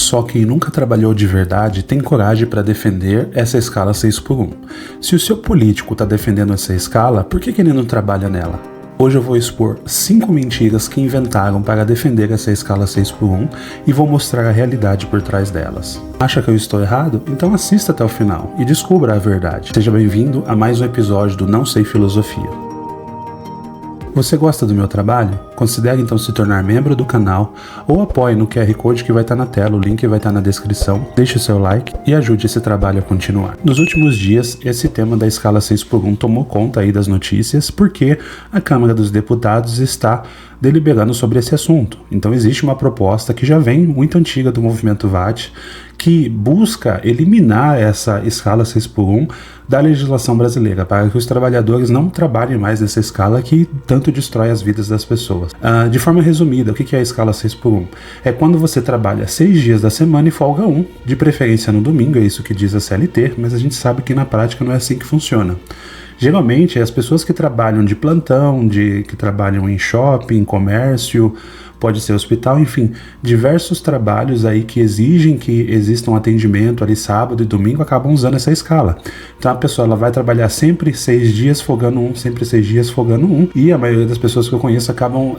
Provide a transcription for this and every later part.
Só quem nunca trabalhou de verdade tem coragem para defender essa escala 6x1. Se o seu político está defendendo essa escala, por que ele não trabalha nela? Hoje eu vou expor 5 mentiras que inventaram para defender essa escala 6x1 e vou mostrar a realidade por trás delas. Acha que eu estou errado? Então assista até o final e descubra a verdade. Seja bem-vindo a mais um episódio do Não Sei Filosofia. Você gosta do meu trabalho? Considere então se tornar membro do canal ou apoie no QR Code que vai estar na tela, o link vai estar na descrição. Deixe o seu like e ajude esse trabalho a continuar. Nos últimos dias, esse tema da escala 6x1 tomou conta aí das notícias porque a Câmara dos Deputados está deliberando sobre esse assunto. Então existe uma proposta que já vem muito antiga do movimento VAT que busca eliminar essa escala 6x1 da legislação brasileira, para que os trabalhadores não trabalhem mais nessa escala que tanto destrói as vidas das pessoas. De forma resumida, o que é a escala 6x1? É quando você trabalha 6 dias da semana e folga 1, de preferência no domingo, é isso que diz a CLT, mas a gente sabe que na prática não é assim que funciona. Geralmente, as pessoas que trabalham de plantão, que trabalham em shopping, comércio, pode ser hospital, enfim, diversos trabalhos aí que exigem que exista um atendimento ali sábado e domingo acabam usando essa escala. Então a pessoa ela vai trabalhar sempre 6 dias folgando 1, sempre 6 dias folgando 1, e a maioria das pessoas que eu conheço acabam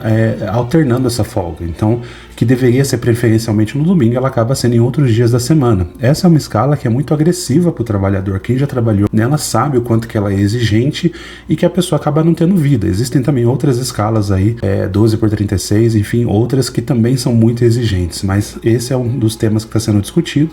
alternando essa folga. Então, que deveria ser preferencialmente no domingo, ela acaba sendo em outros dias da semana. Essa é uma escala que é muito agressiva para o trabalhador. Quem já trabalhou nela sabe o quanto que ela é exigente e que a pessoa acaba não tendo vida. Existem também outras escalas aí, 12x36, enfim, outras que também são muito exigentes, mas esse é um dos temas que está sendo discutido.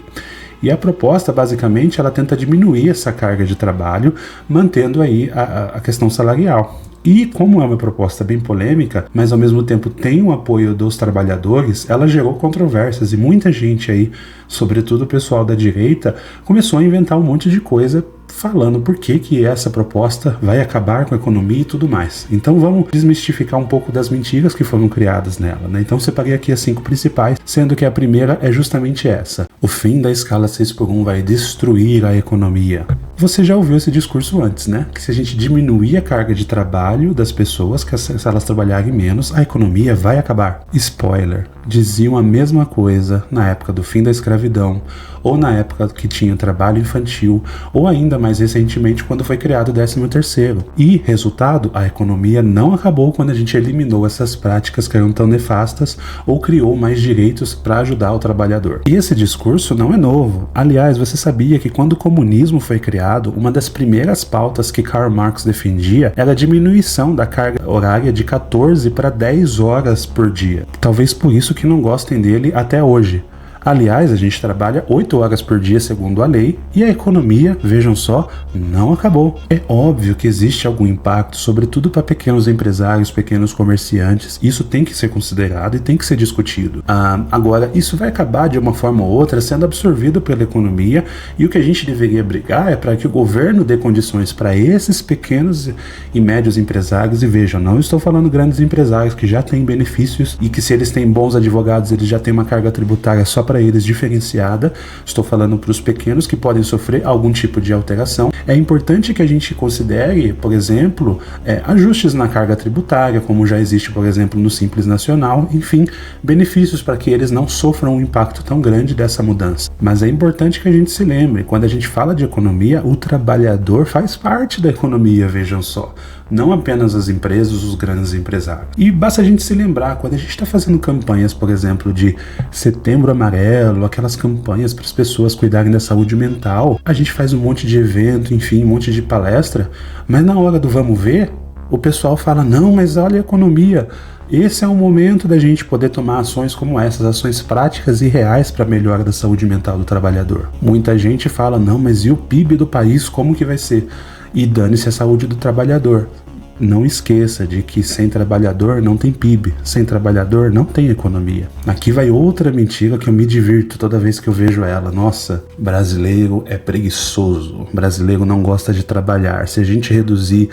E a proposta, basicamente, ela tenta diminuir essa carga de trabalho, mantendo aí a questão salarial. E como é uma proposta bem polêmica, mas ao mesmo tempo tem o apoio dos trabalhadores, ela gerou controvérsias e muita gente aí, sobretudo o pessoal da direita, começou a inventar um monte de coisa falando por que essa proposta vai acabar com a economia e tudo mais. Então vamos desmistificar um pouco das mentiras que foram criadas nela, né? Então separei aqui as 5 principais, sendo que a primeira é justamente essa. O fim da escala 6x1 vai destruir a economia. Você já ouviu esse discurso antes, né? Que se a gente diminuir a carga de trabalho das pessoas, que se elas trabalharem menos, a economia vai acabar. Spoiler, diziam a mesma coisa na época do fim da escravidão, ou na época que tinha trabalho infantil, ou ainda mais recentemente quando foi criado o 13º. E, resultado, a economia não acabou quando a gente eliminou essas práticas que eram tão nefastas ou criou mais direitos para ajudar o trabalhador. E esse discurso não é novo. Aliás, você sabia que quando o comunismo foi criado, uma das primeiras pautas que Karl Marx defendia era a diminuição da carga horária de 14 para 10 horas por dia. Talvez por isso que não gostem dele até hoje. Aliás, a gente trabalha 8 horas por dia segundo a lei e a economia, vejam só, não acabou. É óbvio que existe algum impacto, sobretudo para pequenos empresários, pequenos comerciantes. Isso tem que ser considerado e tem que ser discutido. Agora, isso vai acabar de uma forma ou outra sendo absorvido pela economia e o que a gente deveria brigar é para que o governo dê condições para esses pequenos e médios empresários. E vejam, não estou falando grandes empresários que já têm benefícios e que se eles têm bons advogados, eles já têm uma carga tributária só para eles diferenciada. Estou falando para os pequenos que podem sofrer algum tipo de alteração. É importante que a gente considere, por exemplo, ajustes na carga tributária, como já existe, por exemplo, no Simples Nacional, enfim, benefícios para que eles não sofram um impacto tão grande dessa mudança. Mas é importante que a gente se lembre, quando a gente fala de economia, o trabalhador faz parte da economia, vejam só. Não apenas as empresas, os grandes empresários. E basta a gente se lembrar, quando a gente está fazendo campanhas, por exemplo, de Setembro Amarelo, aquelas campanhas para as pessoas cuidarem da saúde mental, a gente faz um monte de evento, enfim, um monte de palestra, mas na hora do vamos ver, o pessoal fala, não, mas olha a economia. Esse é o momento da gente poder tomar ações como essas, ações práticas e reais para a melhora da saúde mental do trabalhador. Muita gente fala, não, mas e o PIB do país, como que vai ser? E dane-se a saúde do trabalhador. Não esqueça de que sem trabalhador não tem PIB, sem trabalhador não tem economia. Aqui vai outra mentira que eu me divirto toda vez que eu vejo ela. Nossa, brasileiro é preguiçoso, brasileiro não gosta de trabalhar. Se a gente reduzir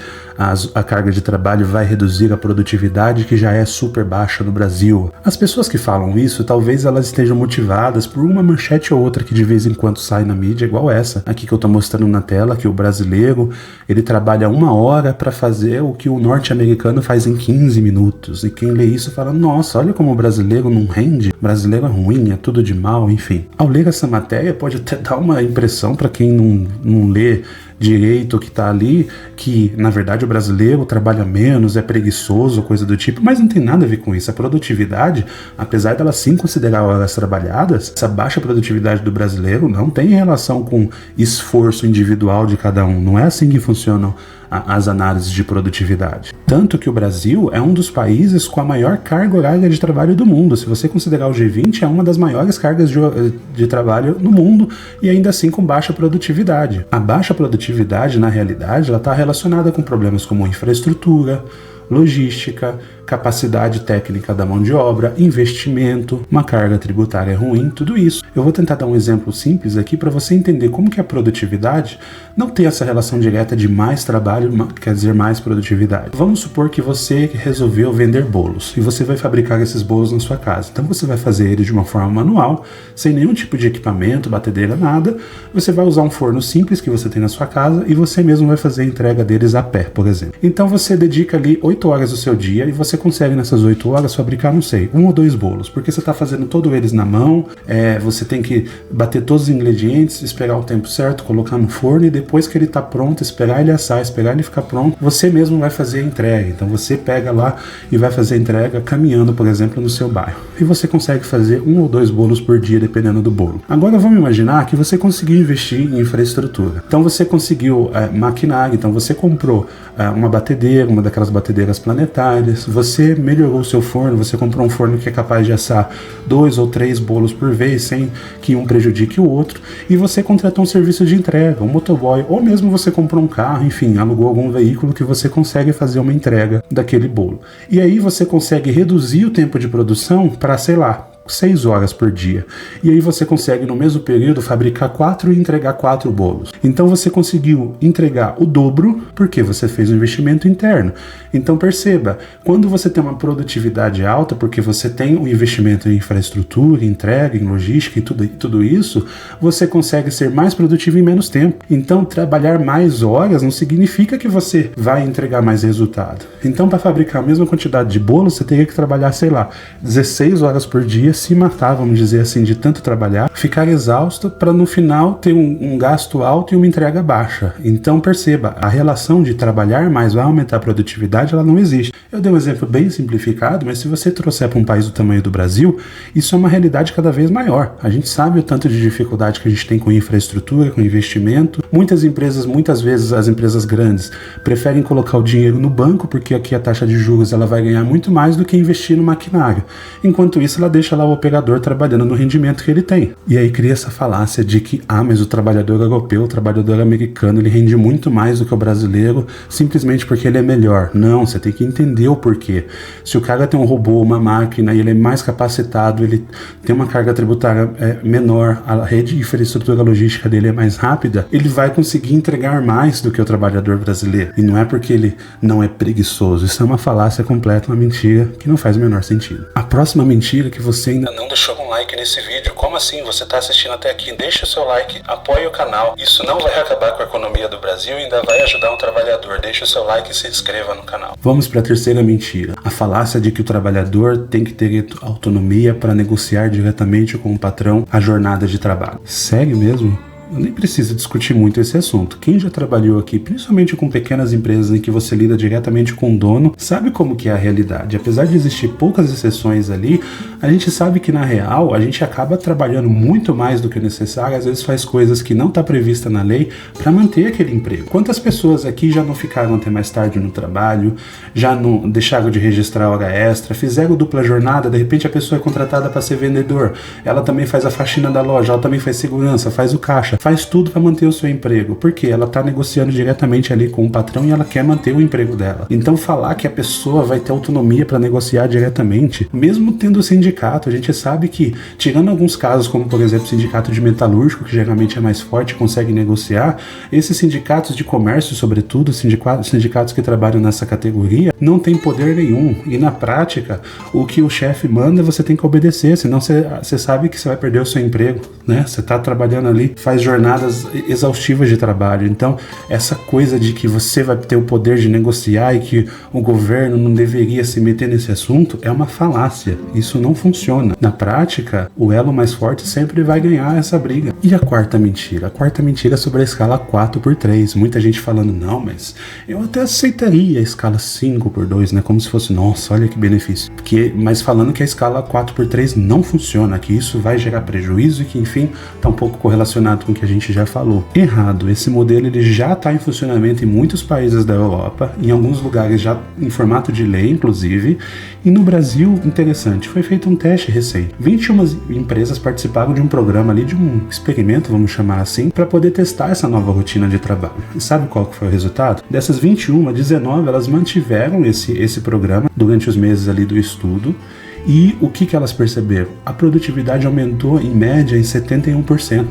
a carga de trabalho, vai reduzir a produtividade que já é super baixa no Brasil. As pessoas que falam isso, talvez elas estejam motivadas por uma manchete ou outra que de vez em quando sai na mídia, igual essa aqui que eu tô mostrando na tela, que o brasileiro, ele trabalha 1 hora para fazer o que o norte-americano faz em 15 minutos. E quem lê isso fala, nossa, olha como o brasileiro não rende, o brasileiro é ruim, é tudo de mal, enfim. Ao ler essa matéria pode até dar uma impressão para quem não lê direito que tá ali, que na verdade o brasileiro trabalha menos, é preguiçoso, coisa do tipo, mas não tem nada a ver com isso. A produtividade, apesar dela sim considerar horas trabalhadas, essa baixa produtividade do brasileiro não tem relação com esforço individual de cada um, não é assim que funcionam as análises de produtividade. Tanto que o Brasil é um dos países com a maior carga horária de trabalho do mundo. Se você considerar o G20, é uma das maiores cargas de trabalho no mundo e ainda assim com baixa produtividade. A baixa produtividade, na realidade, ela está relacionada com problemas como infraestrutura, logística, capacidade técnica da mão de obra, investimento, uma carga tributária ruim, tudo isso. Eu vou tentar dar um exemplo simples aqui para você entender como que a produtividade não tem essa relação direta de mais trabalho, quer dizer mais produtividade. Vamos supor que você resolveu vender bolos e você vai fabricar esses bolos na sua casa. Então você vai fazer ele de uma forma manual, sem nenhum tipo de equipamento, batedeira, nada. Você vai usar um forno simples que você tem na sua casa e você mesmo vai fazer a entrega deles a pé, por exemplo. Então você dedica ali 8 horas do seu dia e você consegue nessas 8 horas fabricar, não sei, 1 ou 2 bolos, porque você está fazendo todos eles na mão, você tem que bater todos os ingredientes, esperar o tempo certo, colocar no forno e depois que ele está pronto, esperar ele assar, esperar ele ficar pronto, você mesmo vai fazer a entrega. Então você pega lá e vai fazer a entrega caminhando, por exemplo, no seu bairro. E você consegue fazer 1 ou 2 bolos por dia, dependendo do bolo. Agora vamos imaginar que você conseguiu investir em infraestrutura. Então você conseguiu maquinário, então você comprou uma batedeira, uma daquelas batedeiras planetárias, você melhorou o seu forno, você comprou um forno que é capaz de assar 2 ou 3 bolos por vez, sem que um prejudique o outro, e você contratou um serviço de entrega, um motoboy, ou mesmo você comprou um carro, enfim, alugou algum veículo que você consegue fazer uma entrega daquele bolo. E aí você consegue reduzir o tempo de produção para, sei lá, 6 horas por dia. E aí você consegue no mesmo período fabricar 4 e entregar 4 bolos. Então você conseguiu entregar o dobro porque você fez um investimento interno. Então perceba, quando você tem uma produtividade alta, porque você tem um investimento em infraestrutura, em entrega, em logística e tudo isso, você consegue ser mais produtivo em menos tempo. Então trabalhar mais horas não significa que você vai entregar mais resultado. Então para fabricar a mesma quantidade de bolos, você teria que trabalhar, sei lá, 16 horas por dia, se matar, vamos dizer assim, de tanto trabalhar, ficar exausto para no final ter um gasto alto e uma entrega baixa. Então perceba, a relação de trabalhar mais vai aumentar a produtividade, ela não existe. Eu dei um exemplo bem simplificado, mas se você trouxer para um país do tamanho do Brasil, isso é uma realidade cada vez maior. A gente sabe o tanto de dificuldade que a gente tem com infraestrutura, com investimento. Muitas empresas, muitas vezes as empresas grandes, preferem colocar o dinheiro no banco, porque aqui a taxa de juros ela vai ganhar muito mais do que investir no maquinário. Enquanto isso, ela deixa lá o operador trabalhando no rendimento que ele tem. E aí cria essa falácia de que, mas o trabalhador europeu, o trabalhador americano, ele rende muito mais do que o brasileiro, simplesmente porque ele é melhor. Não, você tem que entender o porquê. Se o cara tem um robô, uma máquina, e ele é mais capacitado, ele tem uma carga tributária menor, a rede de infraestrutura logística dele é mais rápida, ele vai conseguir entregar mais do que o trabalhador brasileiro. E não é porque ele não é preguiçoso. Isso é uma falácia completa, uma mentira que não faz o menor sentido. A próxima mentira que você ainda não deixou um like nesse vídeo. Como assim? Você está assistindo até aqui? Deixa o seu like, apoie o canal. Isso não vai acabar com a economia do Brasil e ainda vai ajudar um trabalhador. Deixa o seu like e se inscreva no canal. Vamos para a terceira mentira. A falácia de que o trabalhador tem que ter autonomia para negociar diretamente com o patrão a jornada de trabalho. Sério mesmo? Eu nem preciso discutir muito esse assunto. Quem já trabalhou aqui, principalmente com pequenas empresas em que você lida diretamente com o dono, sabe como que é a realidade. Apesar de existir poucas exceções ali, a gente sabe que na real a gente acaba trabalhando muito mais do que necessário, às vezes faz coisas que não está prevista na lei para manter aquele emprego. Quantas pessoas aqui já não ficaram até mais tarde no trabalho, já não deixaram de registrar hora extra, fizeram dupla jornada, de repente a pessoa é contratada para ser vendedor, ela também faz a faxina da loja, ela também faz segurança, faz o caixa, faz tudo para manter o seu emprego, porque ela está negociando diretamente ali com o patrão e ela quer manter o emprego dela. Então falar que a pessoa vai ter autonomia para negociar diretamente, mesmo tendo sindicato, a gente sabe que, tirando alguns casos, como por exemplo o sindicato de metalúrgico, que geralmente é mais forte, consegue negociar, esses sindicatos de comércio, sobretudo, sindicatos que trabalham nessa categoria, não tem poder nenhum. E na prática, o que o chefe manda, você tem que obedecer, senão você sabe que você vai perder o seu emprego. né? Você está trabalhando ali, faz jornadas exaustivas de trabalho. Então, essa coisa de que você vai ter o poder de negociar e que o governo não deveria se meter nesse assunto é uma falácia. Isso não funciona. Na prática, o elo mais forte sempre vai ganhar essa briga. E a quarta mentira? A quarta mentira é sobre a escala 4x3. Muita gente falando, não, mas eu até aceitaria a escala 5x2, né? Como se fosse, nossa, olha que benefício. Mas falando que a escala 4x3 não funciona, que isso vai gerar prejuízo e que, enfim, está um pouco correlacionado com o que a gente já falou. Errado. Esse modelo ele já está em funcionamento em muitos países da Europa, em alguns lugares já em formato de lei, inclusive, e no Brasil, interessante, foi feito um teste recente. 21 empresas participaram de um programa ali, de um experimento, vamos chamar assim, para poder testar essa nova rotina de trabalho. E sabe qual que foi o resultado? Dessas 21, 19 elas mantiveram esse programa durante os meses ali do estudo. E o que elas perceberam? A produtividade aumentou em média em 71%.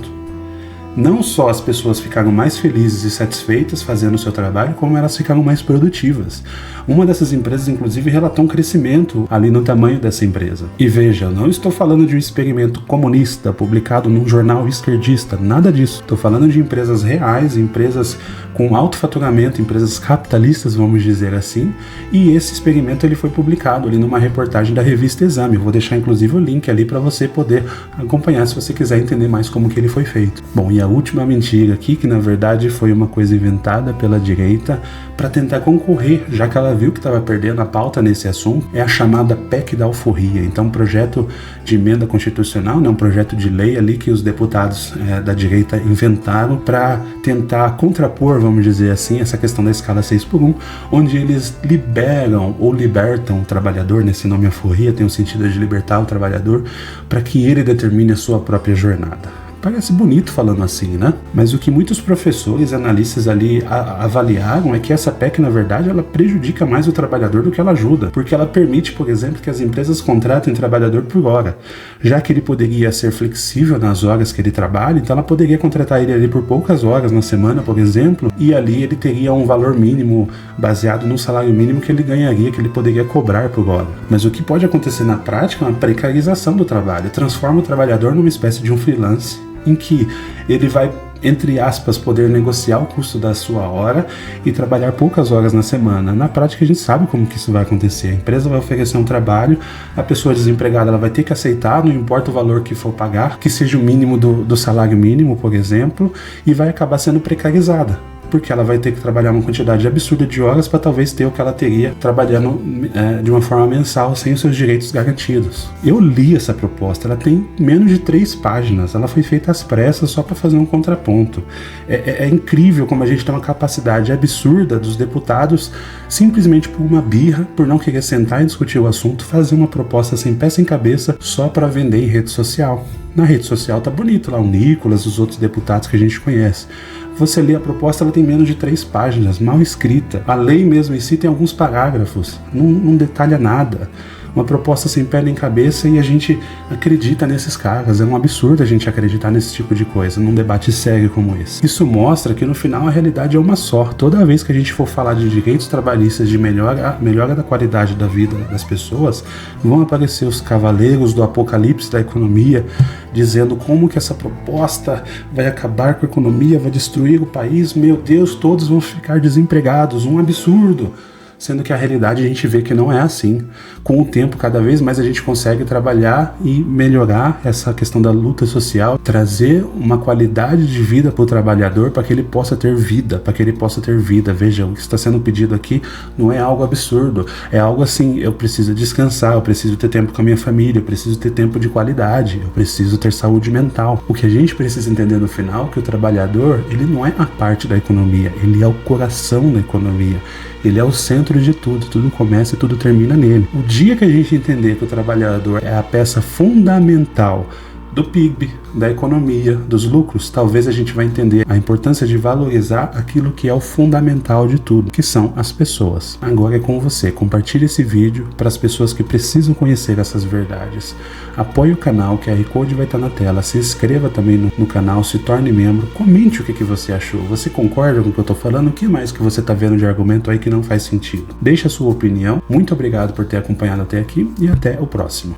Não só as pessoas ficaram mais felizes e satisfeitas fazendo o seu trabalho, como elas ficaram mais produtivas. Uma dessas empresas, inclusive, relatou um crescimento ali no tamanho dessa empresa. E veja, eu não estou falando de um experimento comunista publicado num jornal esquerdista, nada disso. Estou falando de empresas reais, empresas com alto faturamento, empresas capitalistas, vamos dizer assim. E esse experimento ele foi publicado ali numa reportagem da revista Exame. Eu vou deixar, inclusive, o link ali para você poder acompanhar se você quiser entender mais como que ele foi feito. Bom, e a última mentira aqui, que na verdade foi uma coisa inventada pela direita para tentar concorrer, já que ela viu que estava perdendo a pauta nesse assunto, é a chamada PEC da alforria. Então, um projeto de emenda constitucional, né, um projeto de lei ali que os deputados da direita inventaram para tentar contrapor, vamos dizer assim, essa questão da escala 6x1, onde eles liberam ou libertam o trabalhador, nesse nome alforria tem o sentido de libertar o trabalhador, para que ele determine a sua própria jornada. Parece bonito falando assim, né? Mas o que muitos professores e analistas ali avaliaram é que essa PEC, na verdade, ela prejudica mais o trabalhador do que ela ajuda, porque ela permite, por exemplo, que as empresas contratem o trabalhador por hora, já que ele poderia ser flexível nas horas que ele trabalha, então ela poderia contratar ele ali por poucas horas na semana, por exemplo, e ali ele teria um valor mínimo baseado no salário mínimo que ele ganharia, que ele poderia cobrar por hora. Mas o que pode acontecer na prática é uma precarização do trabalho, transforma o trabalhador numa espécie de um freelance, em que ele vai, entre aspas, poder negociar o custo da sua hora e trabalhar poucas horas na semana. Na prática, a gente sabe como que isso vai acontecer. A empresa vai oferecer um trabalho, a pessoa desempregada ela vai ter que aceitar, não importa o valor que for pagar, que seja o mínimo do salário mínimo, por exemplo, e vai acabar sendo precarizada, porque ela vai ter que trabalhar uma quantidade absurda de horas para talvez ter o que ela teria trabalhando de uma forma mensal, sem os seus direitos garantidos. Eu li essa proposta, ela tem menos de 3 páginas, ela foi feita às pressas só para fazer um contraponto. É incrível como a gente tem uma capacidade absurda dos deputados, simplesmente por uma birra, por não querer sentar e discutir o assunto, fazer uma proposta sem pé sem cabeça só para vender em rede social. Na rede social tá bonito lá o Nicolas, os outros deputados que a gente conhece. Você lê a proposta, ela tem menos de 3 páginas, mal escrita. A lei mesmo em si tem alguns parágrafos, não detalha nada. Uma proposta sem pé nem cabeça e a gente acredita nesses caras. É um absurdo a gente acreditar nesse tipo de coisa, num debate sério como esse. Isso mostra que no final a realidade é uma só. Toda vez que a gente for falar de direitos trabalhistas, de melhora da qualidade da vida das pessoas, vão aparecer os cavaleiros do apocalipse da economia, dizendo como que essa proposta vai acabar com a economia, vai destruir o país. Meu Deus, todos vão ficar desempregados. Um absurdo. Sendo que a realidade a gente vê que não é assim. Com o tempo, cada vez mais a gente consegue trabalhar e melhorar essa questão da luta social, trazer uma qualidade de vida para o trabalhador, para que ele possa ter vida, Veja, o que está sendo pedido aqui não é algo absurdo, é algo assim, eu preciso descansar, eu preciso ter tempo com a minha família, eu preciso ter tempo de qualidade, eu preciso ter saúde mental. O que a gente precisa entender no final é que o trabalhador, ele não é a parte da economia, ele é o coração da economia. Ele é o centro de tudo, tudo começa e tudo termina nele. O dia que a gente entender que o trabalhador é a peça fundamental do PIB, da economia, dos lucros, talvez a gente vai entender a importância de valorizar aquilo que é o fundamental de tudo, que são as pessoas. Agora é com você, compartilhe esse vídeo para as pessoas que precisam conhecer essas verdades. Apoie o canal, o QR Code vai estar na tela, se inscreva também no canal, se torne membro, comente o que você achou, você concorda com o que eu estou falando, o que mais que você está vendo de argumento aí que não faz sentido? Deixe a sua opinião, muito obrigado por ter acompanhado até aqui e até o próximo.